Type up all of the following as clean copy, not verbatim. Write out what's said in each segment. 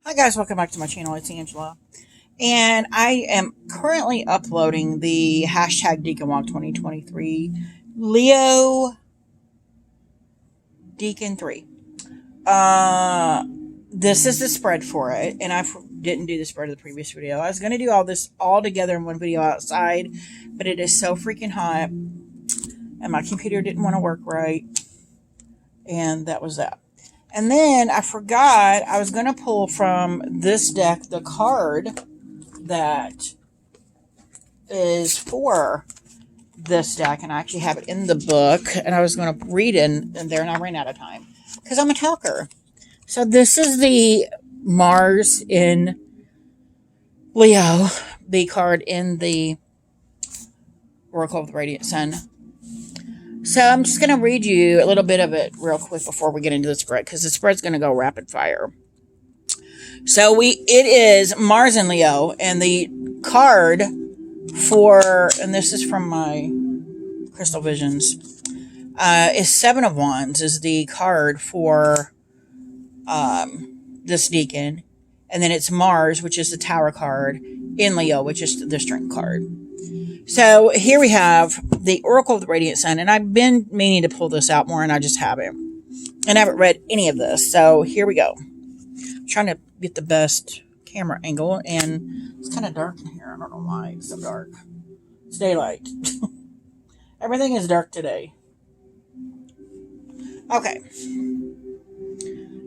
Hi guys, welcome back to my channel. It's Angela. And I am currently uploading the hashtag Decan Walk 2023 Leo Decan 3. This is the spread for it, and I didn't do the spread of the previous video. I was going to do all this all together in one video outside, but it is so freaking hot, and my computer didn't want to work right, and that was that. And then I forgot I was going to pull from this deck the card that is for this deck. And I actually have it in the book. And I was going to read it in there and I ran out of time because I'm a talker. So this is the Mars in Leo, the card in the Oracle of the Radiant Sun. So I'm just going to read you a little bit of it real quick before we get into the spread, because the spread's going to go rapid fire. So it is Mars and Leo, and the card for, and this is from my Crystal Visions, is Seven of Wands is the card for this Decan, and then it's Mars, which is the Tower card, in Leo, which is the Strength card. So here we have the Oracle of the Radiant Sun, and I've been meaning to pull this out more, and I just haven't. And I haven't read any of this, so here we go. I'm trying to get the best camera angle, and it's kind of dark in here. I don't know why it's so dark. It's daylight. Everything is dark today. Okay.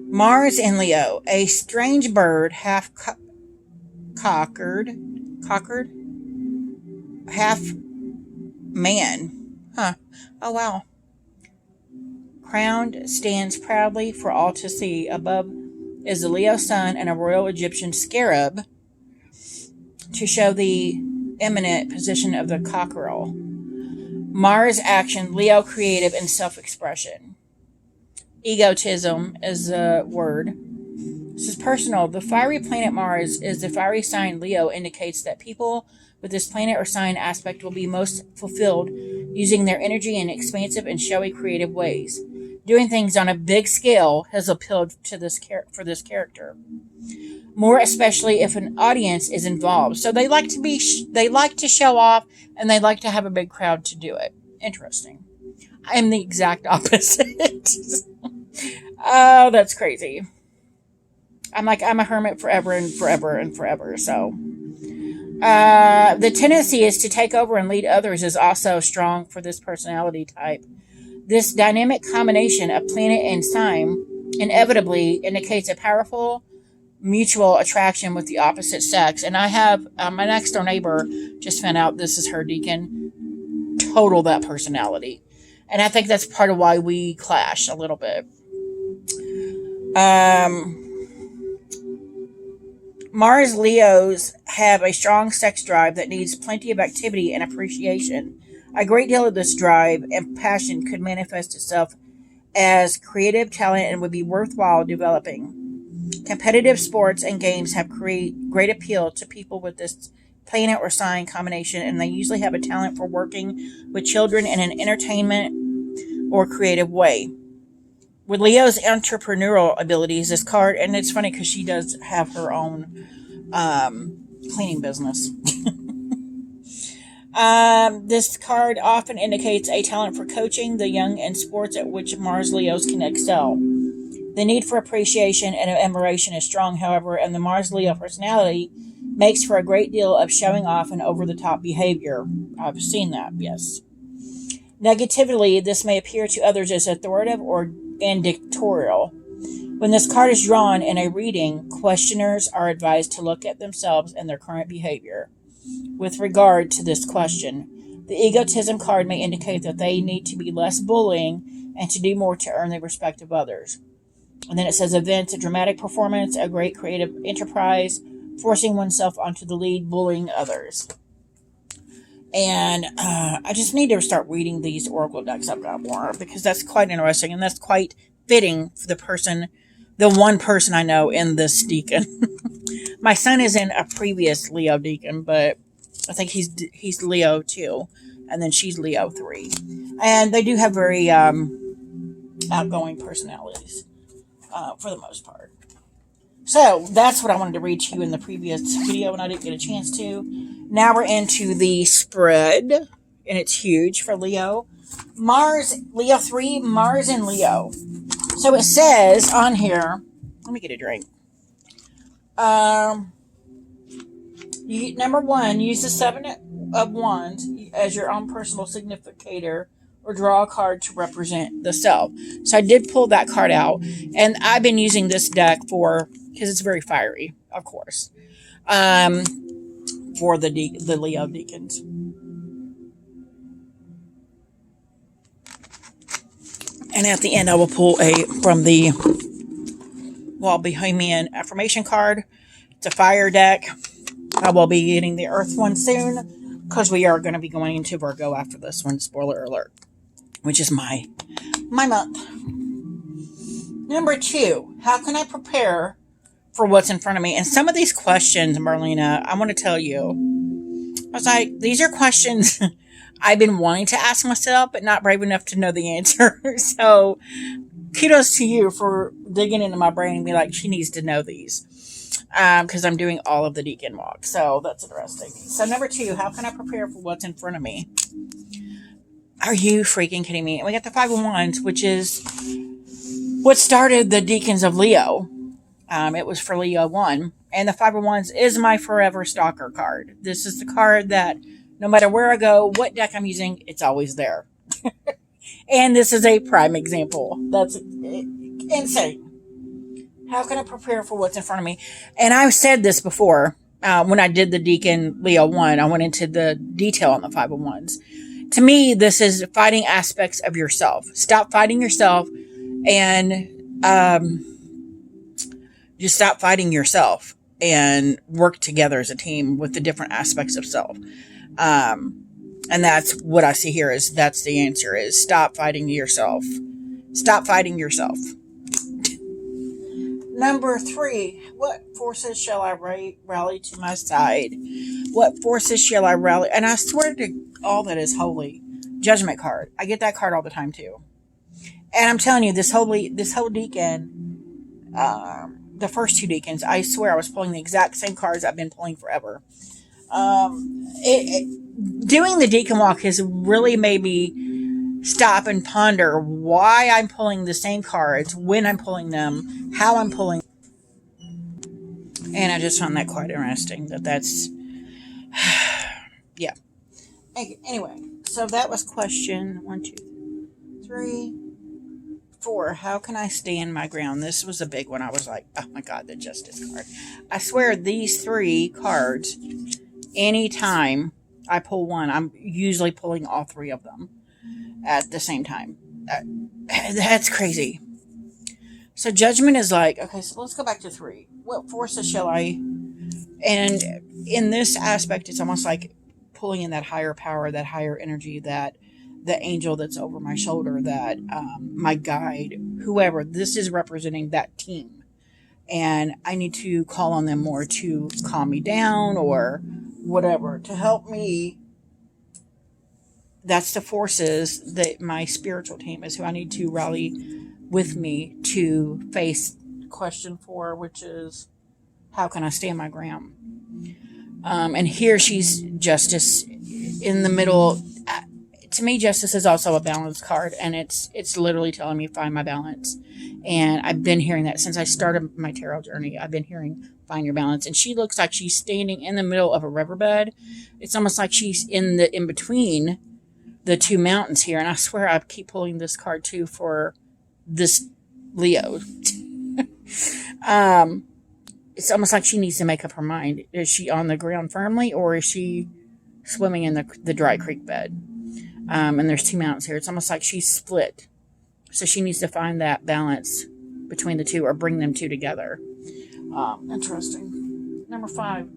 Mars in Leo, a strange bird, half cockered, half man. Huh. Oh, wow. Crowned, stands proudly for all to see. Above is the Leo sun and a royal Egyptian scarab to show the eminent position of the cockerel. Mars action, Leo creative and self-expression. Egotism is the word. This is personal. The fiery planet Mars is the fiery sign Leo, indicates that people with this planet or sign aspect will be most fulfilled using their energy in expansive and showy creative ways. Doing things on a big scale has appealed to this for this character, more especially if an audience is involved. So they like to show off, and they like to have a big crowd to do it. Interesting. I am the exact opposite. Oh, that's crazy. I'm a hermit forever and forever and forever. So the tendency is to take over and lead others is also strong for this personality type. This dynamic combination of planet and sign inevitably indicates a powerful mutual attraction with the opposite sex. And I have my next door neighbor just found out this is her Decan. Total that personality. And I think that's part of why we clash a little bit. Mars Leos have a strong sex drive that needs plenty of activity and appreciation. A great deal of this drive and passion could manifest itself as creative talent and would be worthwhile developing. Competitive sports and games have great appeal to people with this planet or sign combination, and they usually have a talent for working with children in an entertainment or creative way. With Leo's entrepreneurial abilities, this card, and it's funny because she does have her own cleaning business. This card often indicates a talent for coaching the young and sports at which Mars Leos can excel. The need for appreciation and admiration is strong, however, and the Mars Leo personality makes for a great deal of showing off and over-the-top behavior. I've seen that, yes. Negatively, this may appear to others as authoritative and dictatorial. When this card is drawn in a reading, questioners are advised to look at themselves and their current behavior. With regard to this question, the egotism card may indicate that they need to be less bullying and to do more to earn the respect of others. And then it says events, a dramatic performance, a great creative enterprise, forcing oneself onto the lead, bullying others. And I just need to start reading these Oracle decks I've got more, because that's quite interesting, and that's quite fitting for the one person I know in this Decan. My son is in a previous Leo Decan, but I think he's Leo 2, and then she's Leo 3. And they do have very outgoing personalities for the most part. So that's what I wanted to read to you in the previous video and I didn't get a chance to. Now we're into the spread, and it's huge for Leo. Mars, Leo 3, Mars and Leo. So it says on here, let me get a drink. Number 1, use the 7 of Wands as your own personal significator or draw a card to represent the self. So I did pull that card out, and I've been using this deck because it's very fiery, of course, for the Leo Decans. And at the end, I will pull from the Bohemian Affirmation card. It's a fire deck. I will be getting the Earth one soon because we are going to be going into Virgo after this one. Spoiler alert, which is my month. Number 2, how can I prepare for what's in front of me? And some of these questions, Marlena, I want to tell you, I was like, these are questions I've been wanting to ask myself, but not brave enough to know the answer. So kudos to you for digging into my brain and be like, she needs to know these. Because I'm doing all of the Decan walk. So that's interesting. So number 2, how can I prepare for what's in front of me? Are you freaking kidding me? And we got the 5 of Wands, which is what started the Decans of Leo. It was for Leo 1. And the 5 of Wands is my forever stalker card. This is the card that no matter where I go, what deck I'm using, it's always there. And this is a prime example. That's insane. How can I prepare for what's in front of me? And I've said this before. When I did the Decan Leo 1, I went into the detail on the 5 of Wands. To me, this is fighting aspects of yourself. Stop fighting yourself and just stop fighting yourself and work together as a team with the different aspects of self. And that's what I see here is that's the answer is stop fighting yourself. Stop fighting yourself. Number 3, what forces shall I rally to my side? What forces shall I rally? And I swear to all that is holy. Judgment card. I get that card all the time too. And I'm telling you, this whole Decan, the first 2 Decans, I swear I was pulling the exact same cards I've been pulling forever. Doing the Decan walk has really made me stop and ponder why I'm pulling the same cards, when I'm pulling them, how I'm pulling. And I just found that quite interesting. That's yeah. Anyway, so that was question 1, 2, 3, 4. How can I stand my ground? This was a big one. I was like, oh my God, the Justice card. I swear these 3 cards, anytime I pull one, I'm usually pulling all 3 of them at the same time. That's crazy. So judgment is like, okay, so let's go back to 3. What forces shall I? And in this aspect, it's almost like pulling in that higher power, that higher energy, that the angel that's over my shoulder, that my guide, whoever. This is representing that team. And I need to call on them more to calm me down or whatever, to help me. That's the forces that my spiritual team is who I need to rally with me to face question 4, which is how can I stand my ground? And here she's Justice in the middle. To me, Justice is also a balance card, and it's literally telling me find my balance. And I've been hearing that since I started my tarot journey. I've been hearing find your balance, and she looks like she's standing in the middle of a riverbed. It's almost like she's in between the 2 mountains here. And I swear I keep pulling this card too for this Leo. It's almost like she needs to make up her mind. Is she on the ground firmly, or is she swimming in the dry creek bed? And there's 2 mountains here. It's almost like she's split. So she needs to find that balance between the 2 or bring them 2 together. Interesting. Number 5.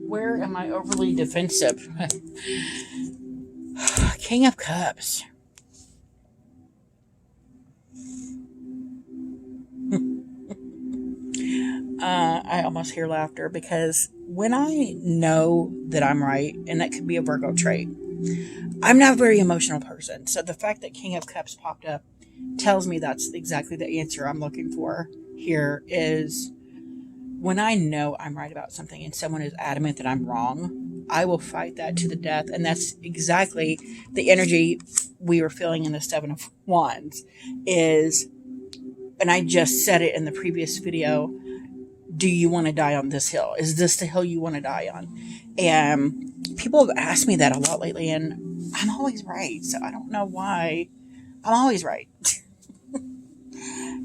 Where am I overly defensive? King of Cups. I almost hear laughter because when I know that I'm right, and that could be a Virgo trait, I'm not a very emotional person. So the fact that King of Cups popped up tells me that's exactly the answer I'm looking for here is when I know I'm right about something and someone is adamant that I'm wrong, I will fight that to the death. And that's exactly the energy we were feeling in the Seven of Wands is, and I just said it in the previous video, do you want to die on this hill? Is this the hill you want to die on? And people have asked me that a lot lately, and I'm always right. So I don't know why. I'm always right.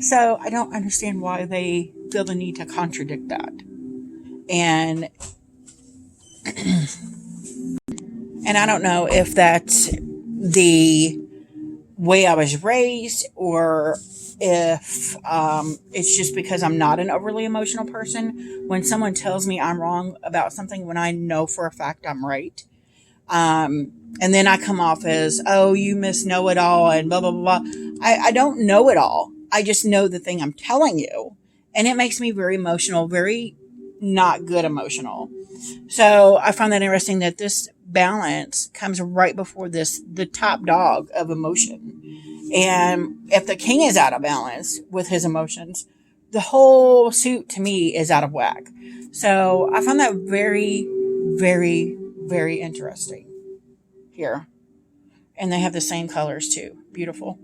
So I don't understand why they feel the need to contradict that. And I don't know if that's the way I was raised, or if it's just because I'm not an overly emotional person. When someone tells me I'm wrong about something, when I know for a fact I'm right, and then I come off as, oh, you must know it all and blah, blah, blah, blah. I don't know it all. I just know the thing I'm telling you. And it makes me very emotional, very not good emotional. So I find that interesting that this balance comes right before the top dog of emotion. And if the king is out of balance with his emotions, the whole suit to me is out of whack. So I find that very, very, very interesting here. And they have the same colors too. Beautiful.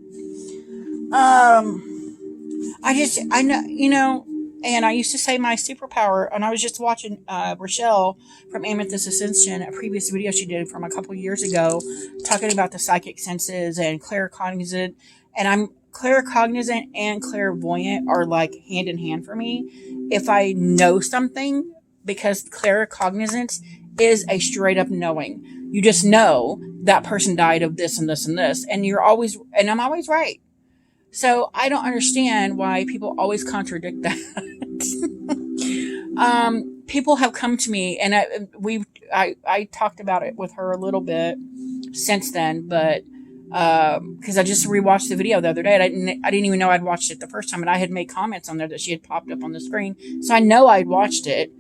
I know, and I used to say my superpower, and I was just watching Rochelle from Amethyst Ascension, a previous video she did from a couple years ago, talking about the psychic senses and claircognizant. And I'm claircognizant and clairvoyant are like hand in hand for me. If I know something, because claircognizance is a straight up knowing. You just know that person died of this and this and this, and I'm always right. So I don't understand why people always contradict that. People have come to me, and I talked about it with her a little bit since then, but because I just rewatched the video the other day, and I didn't even know I'd watched it the first time, and I had made comments on there that she had popped up on the screen, so I know I'd watched it,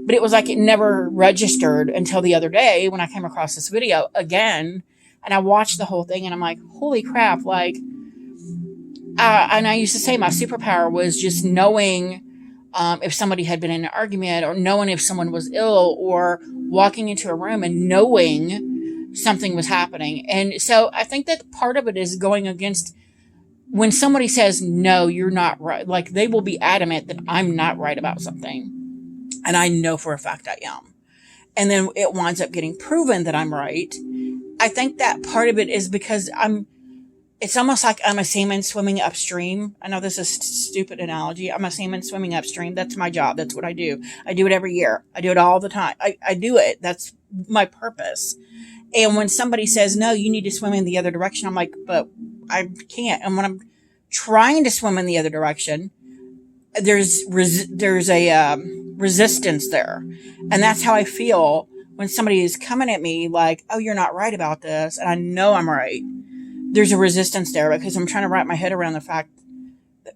but it was like it never registered until the other day when I came across this video again, and I watched the whole thing, and I'm like, holy crap, like. And I used to say my superpower was just knowing if somebody had been in an argument, or knowing if someone was ill, or walking into a room and knowing something was happening. And so I think that part of it is going against when somebody says, no, you're not right. Like they will be adamant that I'm not right about something. And I know for a fact I am. And then it winds up getting proven that I'm right. I think that part of it is because it's almost like I'm a salmon swimming upstream. I know this is a stupid analogy. I'm a salmon swimming upstream. That's my job. That's what I do. I do it every year. I do it all the time. I do it. That's my purpose. And when somebody says, no, you need to swim in the other direction, I'm like, but I can't. And when I'm trying to swim in the other direction, there's a resistance there. And that's how I feel when somebody is coming at me like, oh, you're not right about this. And I know I'm right. There's a resistance there because I'm trying to wrap my head around the fact that,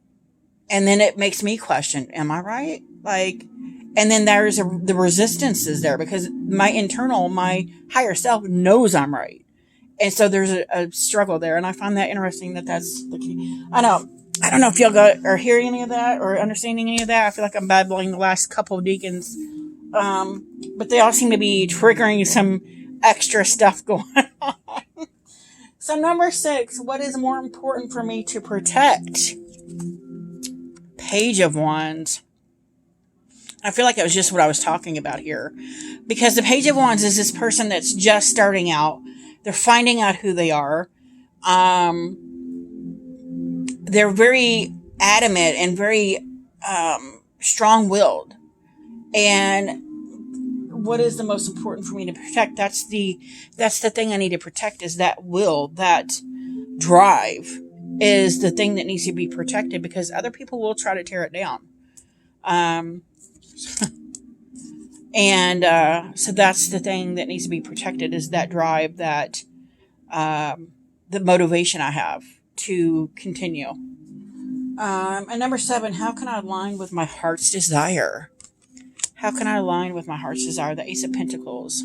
and then it makes me question, am I right? Like, and then the resistance is there because my higher self knows I'm right. And so there's a struggle there. And I find that interesting that's the key. I don't know if y'all are hearing any of that or understanding any of that. I feel like I'm babbling the last couple of Decans. But they all seem to be triggering some extra stuff going on. So number 6, what is more important for me to protect? Page of Wands. I feel like it was just what I was talking about here. Because the Page of Wands is this person that's just starting out. They're finding out who they are. They're very adamant and very strong-willed. And what is the most important for me to protect? That's the thing I need to protect, is that will, that drive is the thing that needs to be protected, because other people will try to tear it down. So that's the thing that needs to be protected, is that drive, that the motivation I have to continue. And number 7, how can I align with my heart's desire? How can I align with my heart's desire? The Ace of Pentacles.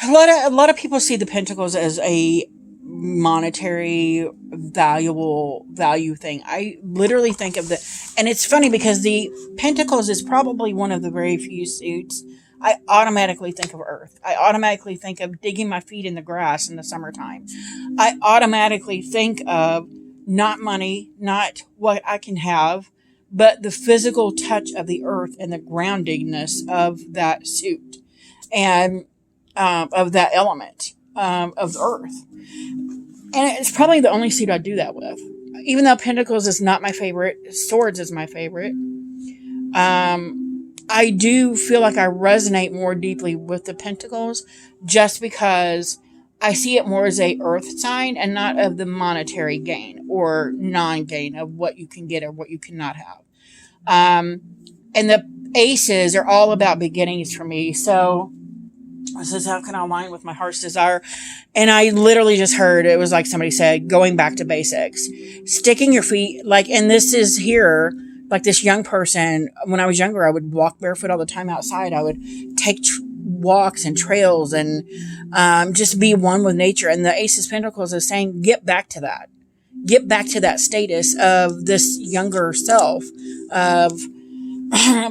A lot of people see the Pentacles as a monetary value thing. I literally think of and it's funny because the Pentacles is probably one of the very few suits I automatically think of Earth. I automatically think of digging my feet in the grass in the summertime. I automatically think of not money, not what I can have, but the physical touch of the earth and the groundingness of that suit and of that element of the earth. And it's probably the only suit I do that with. Even though Pentacles is not my favorite, Swords is my favorite. I do feel like I resonate more deeply with the Pentacles just because I see it more as a earth sign and not of the monetary gain or non-gain of what you can get or what you cannot have. And the aces are all about beginnings for me. So this is how can I align with my heart's desire. And I literally just heard, it was like somebody said, going back to basics, sticking your feet, like, and this is here, like this young person, when I was younger, I would walk barefoot all the time outside. I would take walks and trails and just be one with nature. And the Ace of Pentacles is saying, get back to that. Get back to that status of this younger self, of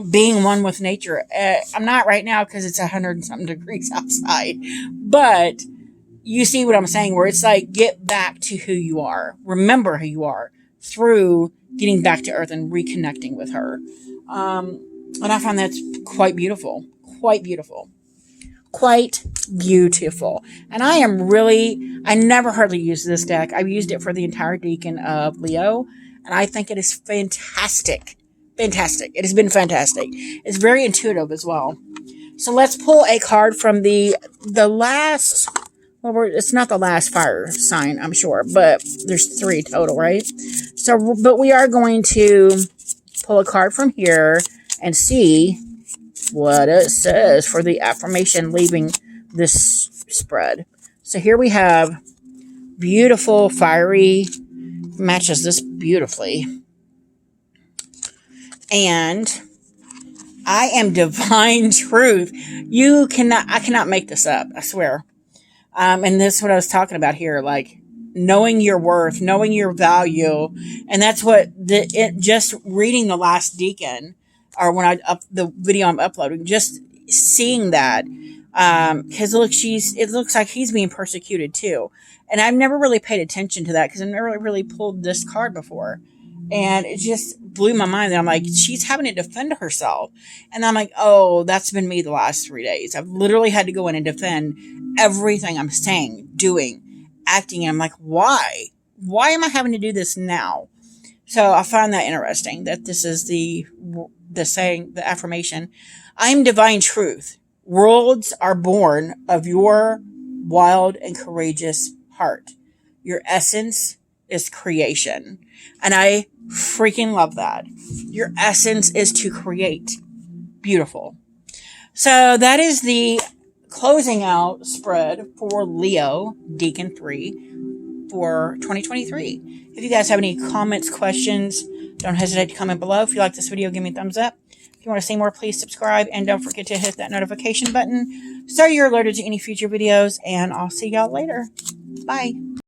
being one with nature. I'm not right now because it's 100 and something degrees outside. But you see what I'm saying, where it's like, get back to who you are. Remember who you are through getting back to earth and reconnecting with her. And I find that's quite beautiful. Quite beautiful. Quite beautiful. And I never hardly use this deck. I've used it for the entire Decan of Leo. And I think it is fantastic. Fantastic. It has been fantastic. It's very intuitive as well. So let's pull a card from the last, well, it's not the last fire sign, I'm sure, but there's 3 total, right? So, but we are going to pull a card from here and see what it says for the affirmation leaving this spread. So here we have beautiful, fiery, matches this beautifully. And I am divine truth. I cannot make this up, I swear. And this is what I was talking about here, like knowing your worth, knowing your value. And that's what just reading the last Decan, or when the video I'm uploading, just seeing that, because it looks like he's being persecuted too. And I've never really paid attention to that because I've never really pulled this card before. And it just blew my mind. And I'm like, she's having to defend herself. And I'm like, oh, that's been me the last 3 days. I've literally had to go in and defend everything I'm saying, doing, acting. And I'm like, why? Why am I having to do this now? So I find that interesting that this is the saying, the affirmation. I am divine truth. Worlds are born of your wild and courageous heart. Your essence is creation. And I freaking love that. Your essence is to create. Beautiful. So that is the closing out spread for Leo Decan 3 for 2023. If you guys have any comments, questions, don't hesitate to comment below. If you like this video, give me a thumbs up. If you want to see more, please subscribe. And don't forget to hit that notification button so you're alerted to any future videos. And I'll see y'all later. Bye.